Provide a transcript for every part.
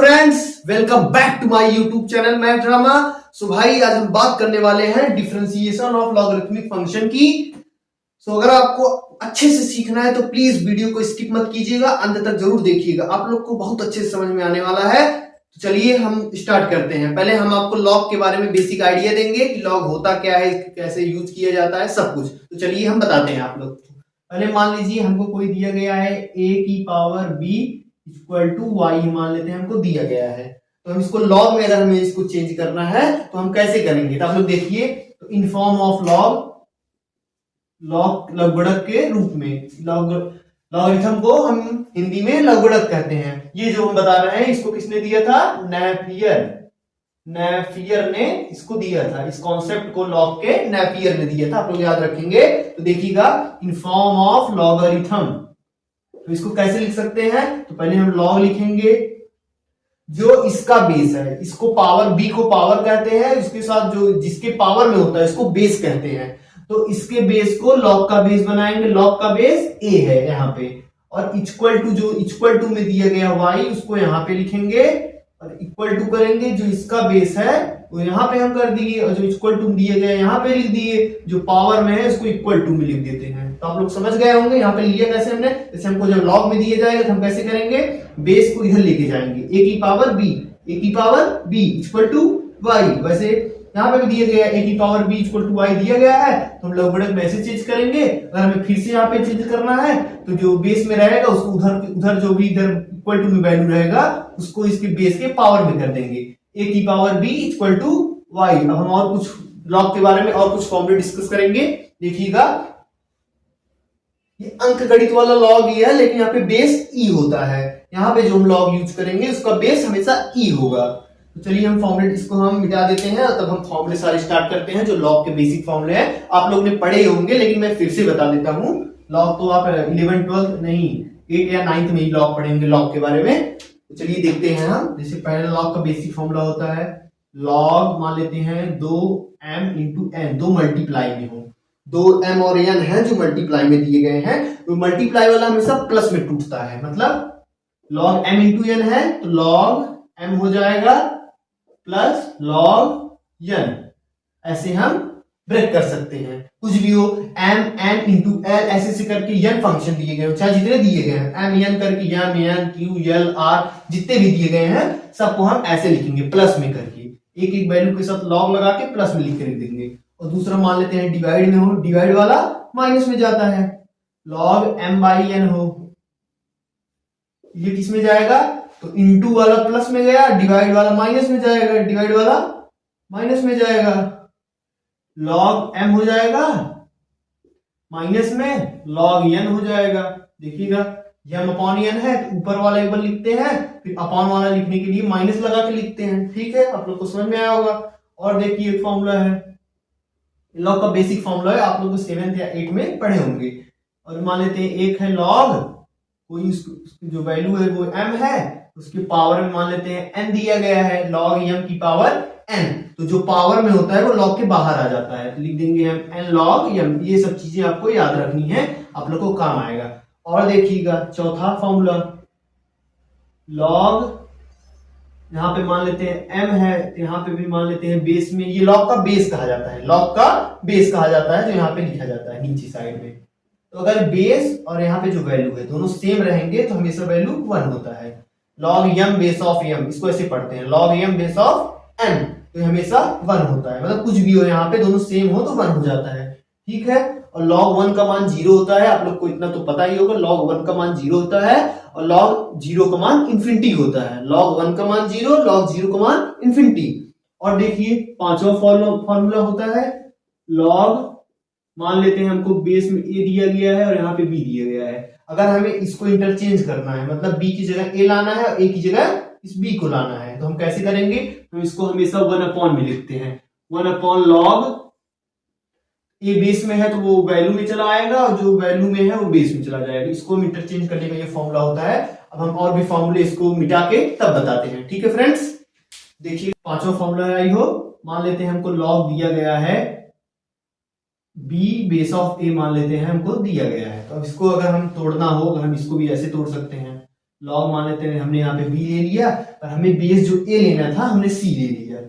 Friends, welcome back to my YouTube channel math drama. So भाई, आज हम बात करने वाले हैं डिफरेंशिएशन ऑफ लॉगरिथमिक फंक्शन की। सो अगर आपको अच्छे से सीखना है तो प्लीज वीडियो को स्किप मत कीजिएगा, अंत तक जरूर देखिएगा, आप लोग को बहुत अच्छे से समझ में आने वाला है। तो चलिए हम स्टार्ट करते हैं। पहले हम आपको लॉग के बारे में बेसिक आइडिया देंगे कि लॉग होता क्या है, कैसे यूज किया जाता है, सब कुछ। तो चलिए हम बताते हैं आप लोग। पहले मान लीजिए हमको कोई दिया गया है a की power b equal to Y मान लेते हैं, हमको दिया गया है। तो हम इसको लॉग में अगर हमें इसको चेंज करना है तो हम कैसे करेंगे, तो आप लोग देखिए। तो इन फॉर्म ऑफ लॉग लघुगणक के रूप में, लॉगरिथम को हम हिंदी में लघुगणक कहते हैं। ये जो हम बता रहे हैं इसको किसने दिया था, नेपियर ने इसको दिया था। इस कॉन्सेप्ट को लॉग के नेपियर ने दिया था, आप लोग याद रखेंगे। तो देखिएगा, इन फॉर्म ऑफ लॉगरिथम, तो इसको कैसे लिख सकते हैं। तो पहले हम लॉग लिखेंगे, जो इसका बेस है, इसको पावर b को पावर कहते हैं, इसके साथ जो जिसके पावर में होता है इसको बेस कहते हैं। तो इसके बेस को लॉग का बेस बनाएंगे, लॉग का बेस a है यहाँ पे, और इक्वल टू जो इक्वल टू में दिया गया y उसको यहाँ पे लिखेंगे, और इक्वल टू करेंगे जो इसका बेस है वो यहाँ पे हम कर दिए, और जो इक्वल टू दिए गए यहाँ पे लिख दिए, जो पावर में है इसको इक्वल टू में लिख देते हैं। तो आप लोग समझ गए होंगे यहाँ पे लिया कैसे हमने। जैसे हमको जब लॉग में दिया जाएगा तो हम कैसे करेंगे, बेस को इधर लेके जाएंगे, a की power b equal to y। वैसे यहाँ पे भी दिया गया a की power b equal to y दिया गया है, तो हम लघुगणक में ऐसे चेंज करेंगे। अगर हमें फिर से यहाँ पे चेंज करना है तो जो बेस में रहेगा उसको उधर जो भी इधर इक्वल टू में वैल्यू रहेगा उसको इसके बेस के पावर में कर देंगे, a की power b equal to y। अब हम और कुछ लॉग के बारे में और कुछ फॉर्मूले डिस्कस करेंगे। देखिएगा, ये अंक गणित वाला लॉग ही है, लेकिन यहाँ पे बेस e होता है। यहाँ पे जो हम लॉग यूज करेंगे उसका बेस हमेशा e होगा। तो चलिए हम फॉर्मूले इसको हम मिटा देते हैं, और तब हम फॉर्मूले सारे स्टार्ट करते हैं जो लॉग के बेसिक फॉर्मूले हैं। आप लोग ने पढ़े होंगे, लेकिन मैं फिर से बता देता हूँ। लॉग तो आप 11, 12 नहीं 8 या 9th में ही लॉग पढ़ेंगे लॉग के बारे में। तो चलिए देखते हैं हम। जैसे पहले लॉग का बेसिक फॉर्मूला होता है, लॉग मान लेते हैं 2m इंटू n, दो मल्टीप्लाई में हो, 2m और n है जो मल्टीप्लाई में दिए गए हैं। तो मल्टीप्लाई वाला हमेशा प्लस में टूटता है, मतलब log m इंटू n है तो log m हो जाएगा प्लस log n। ऐसे हम ब्रेक कर सकते हैं, कुछ भी हो, m n इंटू l ऐसे से करके n फंक्शन दिए गए, चाहे जितने दिए गए हैं m n करके m n q l r जितने भी दिए गए हैं सबको हम ऐसे लिखेंगे प्लस में करके, एक एक वैल्यू के साथ log लगा के प्लस में लिख के लिख देंगे। और दूसरा मान लेते हैं डिवाइड में हो, डिवाइड वाला माइनस में जाता है, log m बाई n हो, ये किस में जाएगा, तो इंटू वाला प्लस में गया, डिवाइड वाला माइनस में जाएगा, डिवाइड वाला माइनस में जाएगा, log m हो जाएगा माइनस में log n हो जाएगा। देखिएगा, m अपॉन n है तो ऊपर वाला एक बार लिखते हैं, फिर अपॉन वाला लिखने के लिए माइनस लगा के लिखते हैं। ठीक है, आप लोग को समझ में आया होगा। और देखिए एक फॉर्मूला है, लॉग का बेसिक फॉर्मूला है, आप लोग 7th या 8th में पढ़े होंगे। और मान लेते हैं एक है लॉग, कोई जो वैल्यू है वो m है, उसके पावर में मान लेते हैं n दिया गया है, log m की पावर n। तो जो पावर में होता है वो लॉग के बाहर आ जाता है, तो लिख देंगे हम n log m। ये सब चीजें आपको याद रखनी है, आप लोग को काम आएगा। और देखिएगा चौथा फॉर्मूला, लॉग यहाँ पे मान लेते हैं m है, यहाँ पे भी मान लेते हैं बेस में, ये लॉग का बेस कहा जाता है, लॉग का बेस कहा जाता है, जो यहाँ पे लिखा जाता है नीचे साइड में। तो अगर बेस और यहाँ पे जो वैल्यू है दोनों सेम रहेंगे तो हमेशा वैल्यू 1 होता है। log m base of m, इसको ऐसे पढ़ते हैं, log m base of n, तो हमेशा 1 होता है, मतलब कुछ भी हो यहाँ पे दोनों सेम हो तो 1 हो जाता है। ठीक है, और log 1 का मान 0 होता है, आप लोग को इतना तो पता ही होगा, log 1 का मान 0 होता है, और log 0 का मान इंफिनिटी होता है। log 1 का मान 0, log 0 का मान इंफिनिटी। और देखिए पांचवा फॉर्मूला होता है, log मान लेते हैं हमको बेस में a दिया गया है और यहाँ पे b दिया गया है। अगर हमें इसको इंटरचेंज करना है, मतलब b की जगह a लाना है और a की जगह इस b को लाना है, तो हम कैसे करेंगे, हम इसको हमेशा 1 अपॉन में लिखते हैं, 1 अपॉन log a बेस में है तो वो वैल्यू में चला आएगा, और जो वैल्यू में है वो बेस में चला जाएगा। इसको हम इंटरचेंज करने का ये फॉर्मूला होता है। अब हम और भी फॉर्मूले इसको मिटा के तब बताते हैं। ठीक है फ्रेंड्स, देखिए पांचवा फॉर्मूला है, आई हो, मान लेते हैं हमको log दिया गया है b बेस ऑफ a मान लेते हैं हमको दिया गया है। तो अब इसको अगर हम तोड़ना हो, अगर हम इसको भी ऐसे तोड़ सकते हैं, लॉग मान लेते हैं हमने यहाँ पे बी ले लिया, और हमें बेस जो ए लेना था हमने सी ले लिया।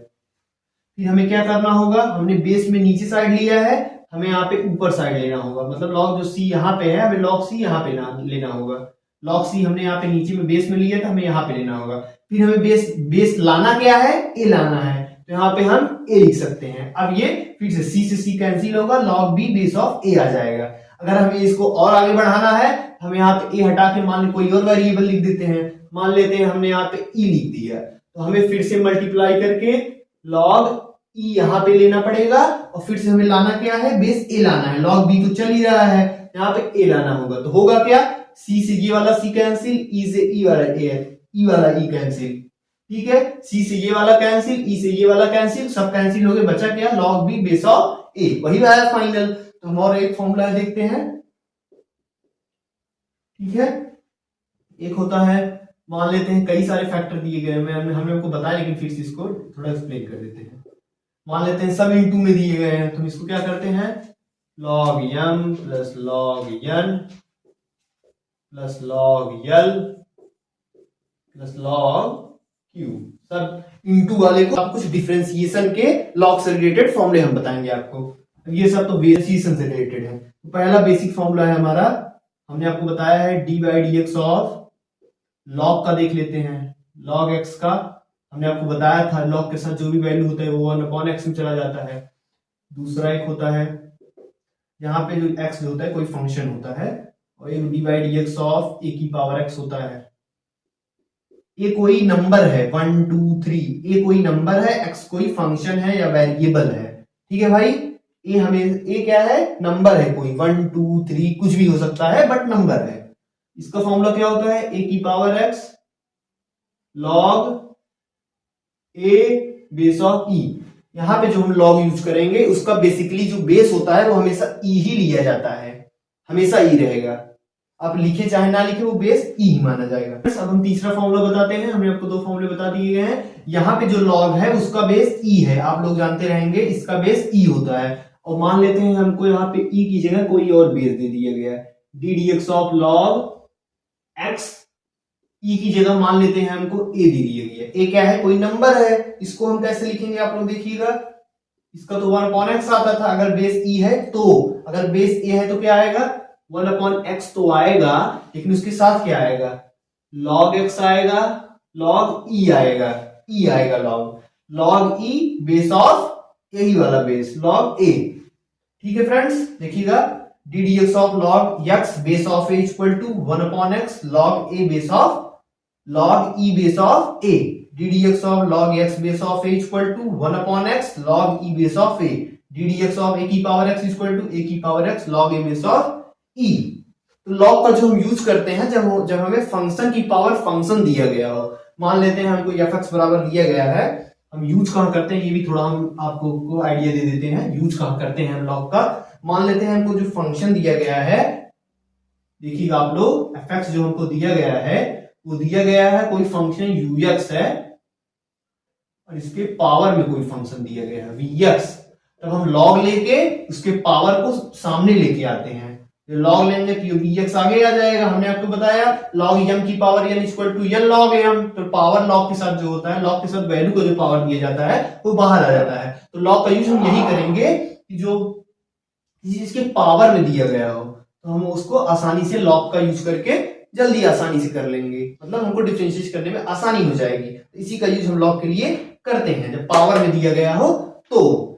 फिर हमें क्या करना होगा, हमने बेस में नीचे साइड लिया है, हमें यहाँ पे ऊपर साइड लेना होगा। मतलब लॉग जो सी यहाँ पे है हमें लॉग सी यहाँ पे लेना होगा। लॉग सी हमने यहाँ पे नीचे में बेस में लिया था, हमें यहाँ पे लेना होगा। फिर हमें बेस लाना क्या है, ए लाना है, तो यहाँ पे हम ए लिख सकते हैं। अब ये फिर से सी कैंसिल होगा, लॉग बी बेस ऑफ ए आ जाएगा। अगर हमें इसको और आगे बढ़ाना है, हम यहाँ पे ए हटा के मान कोई और वेरिएबल लिख देते हैं। मान लेते हैं हमने यहाँ पे ई लिख दिया, तो हमें फिर से मल्टीप्लाई करके लॉग ई यहाँ पे लेना पड़ेगा, और फिर से हमें लाना क्या है, बेस ए लाना है। लॉग बी तो चल ही रहा है, यहाँ पे ए लाना होगा। तो होगा क्या, सी से ये वाला सी कैंसिल, ई से ई वाला ई वाला ई कैंसिल, ठीक है। सी से ये वाला कैंसिल, ई से ये वाला कैंसिल, सब कैंसिल हो गए, बचा क्या, लॉग बी बेस ऑफ ए, वही आया फाइनल। तो हम और एक फॉर्मूला देखते हैं, ठीक है। एक होता है, मान लेते हैं कई सारे फैक्टर दिए गए हैं, हमने आपको बताया, लेकिन फिर से इसको थोड़ा एक्सप्लेन कर देते हैं। मान लेते हैं सब इनटू में दिए गए हैं, तो हम इसको क्या करते हैं, log m plus log n plus log l plus log q, सब इनटू वाले को आप कुछ डिफरेंशिएशन के लॉग से रिलेटेड फॉर्मूले हम बताएंगे आपको। ये सब तो वेरिएशन से रिलेटेड है। तो पहला बेसिक फॉर्मूला है हमारा, हमने आपको बताया है D by D x of log का देख लेते हैं, log x का हमने आपको बताया था, लॉग के साथ जो भी वैल्यू होता है वो 1/x में चला जाता है। दूसरा एक होता है, यहाँ पे जो x जो होता है कोई फंक्शन होता है, और एक D by D x of A की पावर x होता है। ये कोई नंबर है 1 2 3, ये कोई नंबर है, x कोई फंक्शन है या वेरिएबल है, ठीक है भाई। ये हमें ये क्या है, नंबर है कोई 1 2 3 कुछ भी हो सकता है, बट नंबर है। इसका फॉर्मूला क्या होता है, ए की power x log a base of e। यहां पे जो हम log यूज करेंगे उसका बेसिकली जो बेस होता है वो हमेशा e ही लिया जाता है, हमेशा e रहेगा। आप लिखे चाहे ना लिखे वो बेस e ही माना जाएगा। अब हम तीसरा फॉर्मूला बताते हैं, हमने आपको दो फॉर्मूले बता दिए गए हैं। यहाँ पे जो log है उसका बेस e है, आप लोग जानते रहेंगे, इसका बेस e होता है। और मान लेते हैं हमको यहाँ पे e की जगह कोई और बेस दे दिया गया है, D D x of log x, ई की जगह मान लेते हैं हमको ए दे दिया गया। ए क्या है, कोई नंबर है, इसको हम कैसे लिखेंगे आप लोग देखिएगा। इसका तो 1/x आता था अगर बेस ई है तो, अगर बेस ए है तो क्या आएगा, 1/x तो आएगा, लेकिन उसके साथ क्या आएगा, log x आएगा, log e आएगा, e आएगा log e बेस ऑफ यही वाला बेस log a, ठीक है फ्रेंड्स। देखिएगा D D x of log x base of a equal to 1/x log a base of log e base of a, D D x of log x base of a equal to 1/x log e base of a, D D x of a की power x equal to a की power x log a base of e। तो log का जो हम use करते हैं जब हमें फंक्शन की पावर फंक्शन दिया गया हो, मान लेते हैं हमको fx बराबर दिया गया है, हम यूज कहां करते हैं ये भी थोड़ा हम आपको आइडिया दे देते हैं, यूज कहां करते हैं हम log का। मान लेते हैं हमको जो फंक्शन दिया गया है, देखिएगा आप लोग, fx जो हमको दिया गया है वो दिया गया है कोई फंक्शन ux है, और इसके पावर में कोई फंक्शन दिया गया है vx। तब हम log लेके उसके पावर को सामने लेके आते हैं, log लेंगे तो vx आगे आ जाएगा। हमने आपको बताया log m की power n equal to n log m, तो पावर log के साथ जो होता है, log के साथ वैल्यू को जो पावर दिया जाता है वो बाहर आ जाता है। तो log का यूज हम यही करेंगे कि जो किसी चीज के पावर में दिया गया हो तो हम उसको आसानी से log का यूज करके जल्दी आसानी से कर लेंगे, मतलब हमको डिफरेंशिएट करने में आसानी हो जाएगी। इसी का यूज हम log के लिए करते हैं जब पावर में दिया गया हो, तो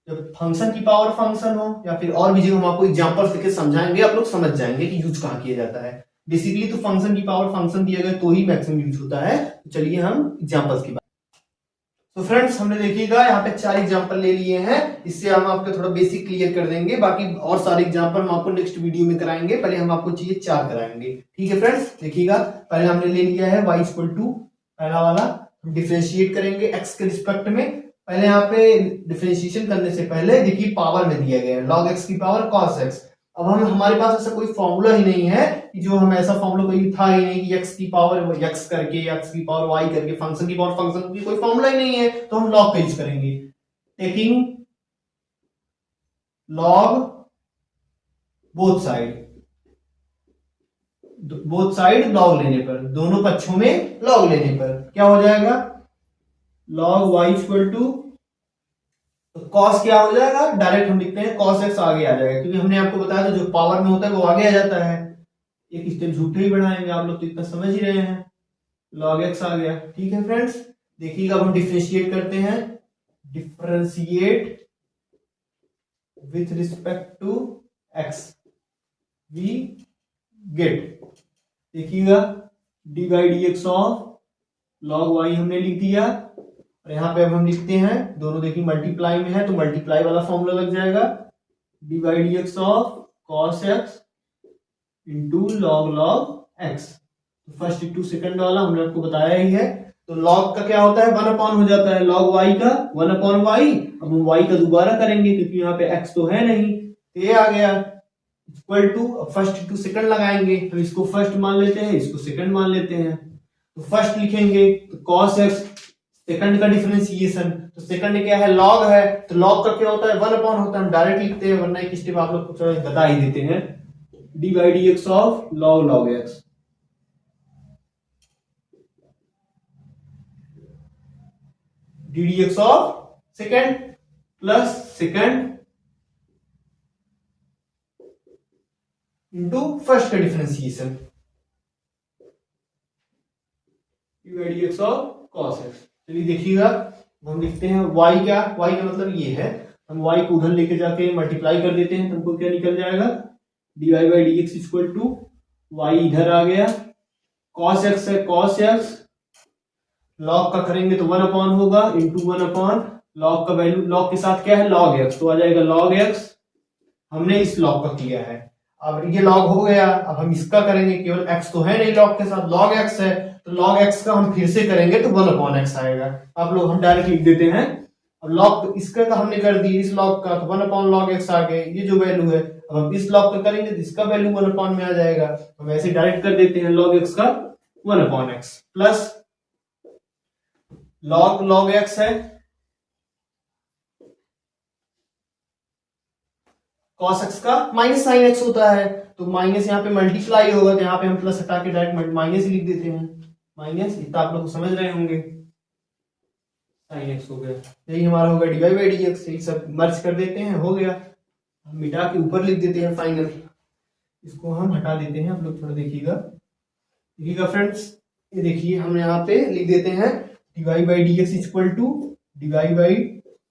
जब फंक्शन की पावर फंक्शन हो या फिर और भी जो हम आपको एग्जांपल्स लेके समझाएंगे, आप लोग समझ जाएंगे कि यूज कहां किया जाता है। बेसिकली तो फंक्शन की पावर फंक्शन दिया गया तो ही मैक्सिमम यूज होता है। तो चलिए हम एग्जांपल्स की बात। तो फ्रेंड्स हमने देखिएगा यहाँ पे 4 एग्जांपल ले लिए हैं, इससे हम आपको थोड़ा बेसिक क्लियर कर देंगे, बाकी और सारे एग्जांपल हम आपको नेक्स्ट वीडियो में कराएंगे। पहले हम आपको चीजें 4 कराएंगे, ठीक है फ्रेंड्स। देखिएगा पहले हमने ले लिया है y इक्वल टू, पहला वाला हम डिफरेंशिएट करेंगे x के रिस्पेक्ट में। पहले यहाँ पे डिफरेंशिएशन करने से पहले देखिए पावर में दिया गया है log x की पावर cos x। अब हमारे पास ऐसा कोई फॉर्मूला ही नहीं है कि जो हम ऐसा फॉर्मूला कोई था ही नहीं कि x की पावर x करके x की पावर y करके फंक्शन की पावर फंक्शन की कोई फॉर्मूला ही नहीं है, तो हम log का यूज करेंगे। Taking log both side, both side log लेने पर, दोनों पक्षों में लॉग लेने पर क्या हो जाएगा, लॉग y इक्वल टू, तो कॉस क्या हो जाएगा, डायरेक्ट हम लिखते हैं कॉस एक्स आगे आ जाएगा, क्योंकि हमने आपको बताया था जो पावर में होता है वो आगे आ जाता है। एक स्टेप झूठे ही बढ़ाएंगे, आप लोग तो इतना समझ ही रहे हैं, लॉग एक्स आ गया। ठीक है फ्रेंड्स, देखिएगा अब हम डिफरेंशिएट करते हैं, differentiate with respect to x, we get, देखिएगा d by D x of log y हमने लिख दिया, और यहाँ पे अब हम लिखते हैं, दोनों देखिए मल्टीप्लाई में है तो मल्टीप्लाई वाला फॉर्मूला लग जाएगा, D by D x of cos x into log log x. First into second वाला हमने आपको बताया ही है, तो लॉग का क्या होता है, 1 हो जाता है, लॉग वाई का 1/y। अब हम वाई का दोबारा करेंगे क्योंकि यहाँ पे x तो है नहीं, तो ये आ गया इक्वल टू, अब फर्स्ट इंटू सेकंड लगाएंगे, तो इसको फर्स्ट मान लेते हैं, इसको सेकंड मान लेते हैं, तो फर्स्ट लिखेंगे तो कॉस एक्स, सेकंड का डिफरेंशिएशन, तो सेकंड क्या है, लॉग है, तो लॉग का क्या होता है 1 होता है, हम डायरेक्ट लिखते हैं, वरना एक स्टेप आप लोग को थोड़ा बता ही देते हैं, d by D x of log log x, d D x of second plus second into first का differentiation, d by D x of cos x. चलिए देखिएगा, हम लिखते हैं y क्या, y का मतलब ये है, हम y को उधर लेके जाके मल्टीप्लाई कर देते हैं, तो हमको क्या निकल जाएगा, D Y by D x equal to Y इधर आ गया, कॉस एक्स है कॉस एक्स, लॉग का करेंगे तो 1 होगा इंटू 1 लॉग का वैल्यू, लॉग के साथ क्या है लॉग एक्स, तो आ जाएगा लॉग एक्स, हमने इस लॉग का किया है, अब ये लॉग हो गया, अब हम इसका करेंगे, केवल x तो है नहीं लॉग के साथ, log x है, तो log x का हम फिर से करेंगे तो 1/x आएगा, आप लोग हम डायरेक्ट लिख देते हैं, अब log इसका का हमने कर दी, इस log का तो 1/log x आ गए, ये जो वैल्यू है, अब हम इस log का करेंगे तो इसका वैल्यू 1 में आ जाएगा, तो हम ऐसे डायरेक्ट कर देते हैं, log x का 1/x plus log log x है, cos x का माइनस साइन x होता है, तो माइनस यहाँ पे मल्टीप्लाई होगा, तो यहाँ पे हम प्लस हटा के डायरेक्ट माइनस ही लिख देते हैं, माइनस, इतना आप लोग समझ रहे होंगे, साइन x हो गया, यही हमारा होगा D Y by D X, यही सब मर्ज कर देते हैं, हो गया, हम मिटा के ऊपर लिख देते हैं फाइनल, इसको हम हटा देते हैं, आप लोग थोड़ा देखिएगा फ्रेंड्स, ये देखिए हम यहाँ पे लिख देते हैं d Y by D x equal to d Y by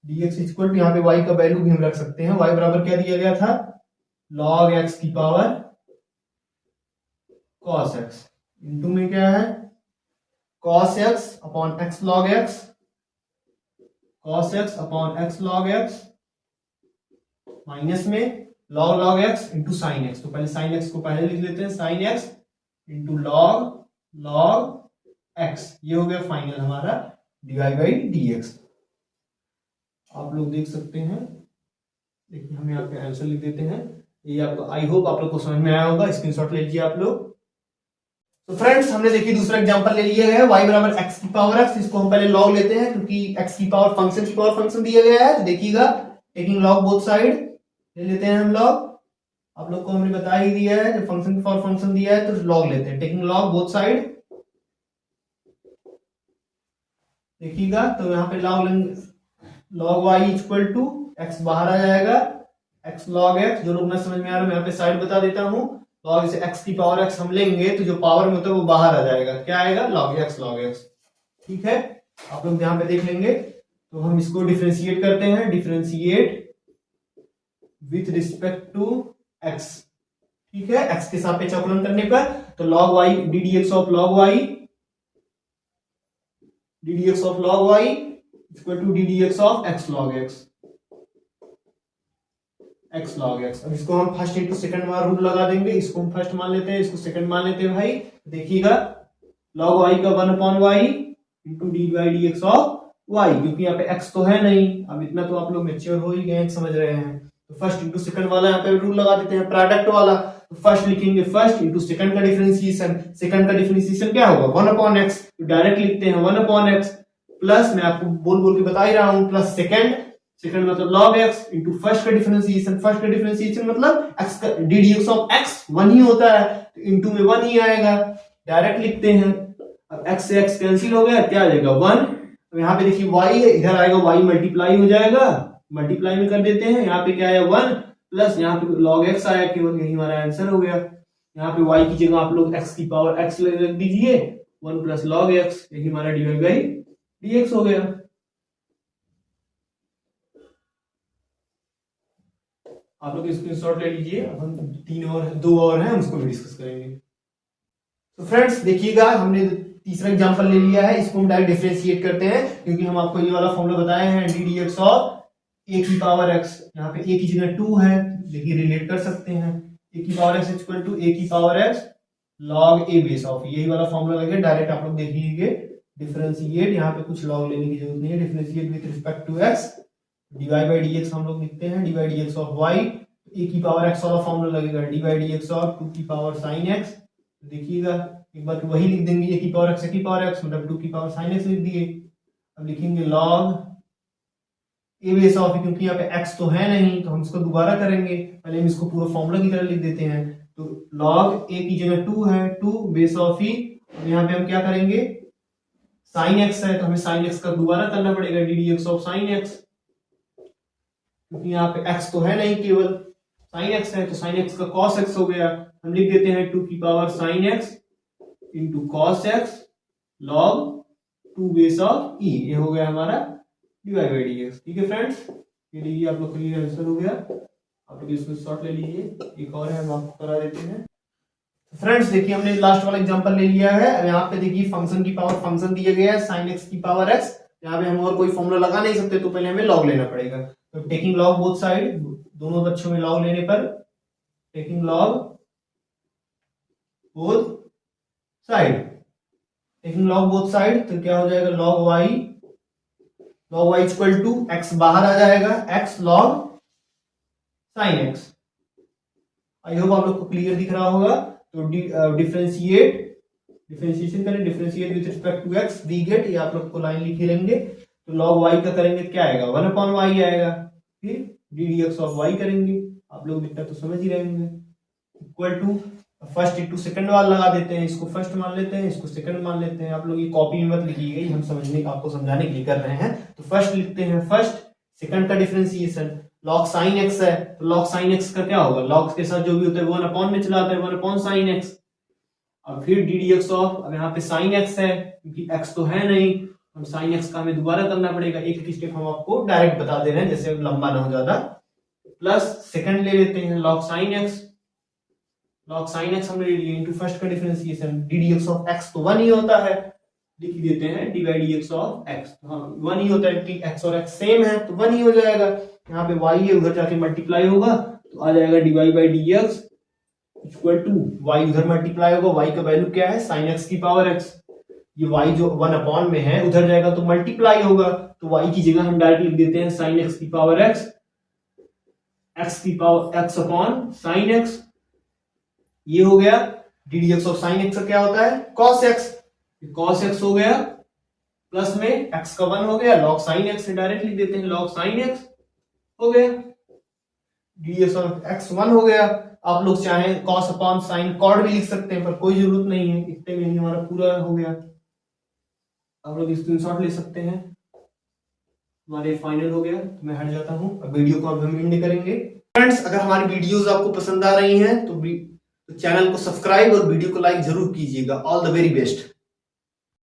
D x equal to, यहाँ पे y का वैल्यू भी हम रख सकते हैं, y बराबर क्या दिया गया था, log x की पावर cos x, इंटू में क्या है cos x upon x log x, cos x upon x log x, minus में log log x into sine x, तो पहले साइन x को पहले लिख लेते हैं, sine x into log log x, ये हो गया फाइनल हमारा d Y by D x, आप लोग देख सकते हैं, देखिए हम यहाँ पे आंसर लिख देते हैं, ये आपको, आई होप आप लोग को समझ में आया होगा, स्क्रीनशॉट ले लीजिए आप लोग। तो फ्रेंड्स हमने देखिए दूसरा एग्जांपल ले लिया है, y बराबर x की पावर x, इसको हम पहले log लेते हैं क्योंकि x की पावर फंक्शन दिया गया है, तो देखिएगा टेकिंग log बोथ साइड ले लेते हैं हम log, आप लोग को हमने बता ही दिया है, जब फंक्शन की पावर फंक्शन दिया है तो log लेते हैं, टेकिंग log बोथ साइड, देखिएगा तो यहाँ पे log लेंगे, log y equal to x बाहर आ जाएगा, x log x, जो लोग ना समझ में आ रहा है मैं यहाँ पे साइड बता देता हूँ, log से x की पावर x हम लेंगे तो जो पावर में होता है वो बाहर आ जाएगा, क्या आएगा log x, ठीक है, आप लोग यहाँ पे देख लेंगे, तो हम इसको डिफरेंशिएट करते हैं, differentiate with respect to x, ठीक है, x के सापेक्ष अवकलन करने पर, तो log y d D x of log y, d D x of log y equal to d D x of x log x, x log x, अब इसको हम फर्स्ट इंटू सेकंड वाला रूल लगा देंगे, इसको हम फर्स्ट मान लेते हैं, इसको सेकंड मान लेते हैं भाई, देखिएगा log y का 1/y into D by D x of y, क्योंकि यहाँ पे x तो है नहीं, अब इतना तो आप लोग मैच्योर हो ही गए, समझ रहे हैं, तो फर्स्ट इंटू सेकंड वाला यहाँ पे रूल लगा देते हैं, प्रोडक्ट वाला, तो फर्स्ट लिखेंगे फर्स्ट इंटू सेकंड का डिफरेंशिएशन, सेकंड का डिफरेंशिएशन क्या होगा 1/x, तो डायरेक्ट लिखते हैं 1/x प्लस, मैं आपको बोल के बता ही रहा हूं, प्लस सेकंड, सेकंड मतलब log x इंटू फर्स्ट का डिफरेंशिएशन, फर्स्ट का डिफरेंशिएशन मतलब x का D D x of x 1 ही होता है तो इंटू में 1 ही आएगा, डायरेक्ट लिखते हैं। अब x से x कैंसिल हो गया, क्या आ जाएगा 1। तो यहाँ पे देखिए y है, इधर आएगा y मल्टीप्लाई हो जाएगा, मल्टीप्लाई में कर देते हैं। यहाँ पे क्या आया 1 प्लस यहाँ पे log x आया केवल, यही हमारा आंसर हो गया। यहाँ पे y की जगह आप लोग x की पावर x रख दीजिए, 1 प्लस log x, यही हमारा डिवाइड बाई dx हो गया। आप लोग स्क्रीनशॉट ले लीजिए, अब हम 2 और हैं, उसको भी डिस्कस करेंगे। तो फ्रेंड्स देखिएगा, हमने तीसरा एग्जांपल ले लिया है, इसको हम डायरेक्ट डिफरेंशिएट करते हैं क्योंकि हम आपको ये वाला फॉर्मूला बताए हैं D D x of A की पावर एक्स। यहाँ पे ए की जगह 2 है, देखिए रिलेट कर सकते हैं, ए की पावर एक्स इक्वल टू ए की power x log A base of, यही वाला फॉर्मूला लगे, डायरेक्ट आप लोग देखिए डिफरेंशिएट, यहाँ पे कुछ लॉग लेने की जरूरत नहीं है, differentiate with respect to x, divide by D x हम लोग लिखते हैं, divide d x of y, a की पावर एक्स वाला फॉर्मूला लगेगा, डिवाइड डी एक्स ऑफ 2 की पावर साइन एक्स। देखिएगा एक बार वही लिख देंगे, ए की पावर एक्स, ए की पावर एक्स मतलब 2 की पावर साइन एक्स लिख दिए। अब लिखेंगे लॉग ए बेस ऑफ, क्योंकि यहाँ पे x तो है नहीं तो हम इसको दोबारा करेंगे, पहले हम इसको पूरा फॉर्मूला की तरह लिख देते हैं। तो लॉग ए की जगह 2 है, 2 बेस ऑफ ई, यहाँ पे हम क्या करेंगे साइन एक्स है तो हमें साइन एक्स का दोबारा करना पड़ेगा, D D x of sine x, क्योंकि यहाँ पे x तो है नहीं, केवल साइन एक्स है तो साइन एक्स का कॉस एक्स हो गया। हम लिख देते हैं 2 की power sine x into cos x log 2 base of e, ये हो गया हमारा डिवाइड बाई डी एक्स। ठीक है फ्रेंड्स, ये लीजिए आप लोग का ये आंसर हो गया। आप लोग इसमें शॉर्ट ले लीजिए, एक और है हम आपको करा देते हैं। फ्रेंड्स देखिए हमने लास्ट वाला एग्जांपल ले लिया है। अब यहाँ पे देखिए फंक्शन की पावर फंक्शन दिया गया है साइन एक्स की पावर एक्स, यहाँ पे हम और कोई फॉर्मूला लगा नहीं सकते तो पहले हमें लॉग लेना पड़ेगा। तो टेकिंग लॉग बोथ साइड, दोनों पक्षों में लॉग लेने पर taking log both side, taking log both side तो क्या हो जाएगा log y equal to x बाहर आ जाएगा x log sine x। I hope आप लोग को क्लियर दिख रहा होगा। तो डिफरेंशिएशन करें, differentiate with respect to x we get, ये आप लोग को लाइन लिखे लेंगे। तो log y का करेंगे क्या आएगा 1/y आएगा, फिर d D x of y करेंगे, आप लोग इतना तो समझ ही रहेंगे, equal to first into second वाला लगा देते हैं, इसको फर्स्ट मान लेते हैं, इसको सेकंड मान लेते हैं। आप लोग ये कॉपी में मत लिखिएगा, ये हम समझने का आपको समझाने के लिए कर रहे हैं। तो फर्स्ट लिखते हैं फर्स्ट, सेकंड का डिफरेंशिएशन log sin x है तो log sin x का क्या होगा, log के साथ जो भी होता है 1 अपॉन में चला आता है, 1 अपॉन sin x। अब फिर डी डी एक्स ऑफ, अब यहाँ पे sin x है क्योंकि x तो है नहीं, हम sin x का हमें दोबारा करना पड़ेगा, एक एक स्टेप हम आपको डायरेक्ट बता दे रहे हैं जैसे लंबा ना हो ज्यादा। प्लस सेकंड ले लेते हैं log sin x, log sin x हमने ले लिया इंटू फर्स्ट का differentiation, D D x of x तो 1 ही होता है, लिख देते हैं divide d x of x, हाँ 1 ही होता है क्योंकि x और x सेम है तो 1 ही हो जाएगा। यहाँ पे y है, उधर जाके मल्टीप्लाई होगा तो आ जाएगा divide by D x equal to y, उधर मल्टीप्लाई होगा, y का वैल्यू क्या है साइन x की पावर x, ये y जो 1 अपॉन में है उधर जाएगा तो मल्टीप्लाई होगा, तो y की जगह हम डायरेक्ट लिख देते हैं साइन x की पावर x, x की power x upon sine x, ये हो गया। D D x of sine x का क्या होता है cos x, cos x हो गया, प्लस में x का 1 हो गया, log sin x से डायरेक्ट लिख देते हैं log sin x हो गया, D D x of x 1 हो गया। आप लोग चाहें cos अपॉन साइन कॉड भी लिख सकते हैं पर कोई जरूरत नहीं है, इतने में ही हमारा पूरा हो गया। आप लोग स्क्रीनशॉट ले सकते हैं, हमारे फाइनल हो गया। तो मैं हट जाता हूं, अब वीडियो को अब हम एंड करेंगे। फ्रेंड्स अगर हमारी वीडियोस आपको पसंद आ रही हैं तो चैनल को सब्सक्राइब और वीडियो को लाइक जरूर कीजिएगा। All the very best.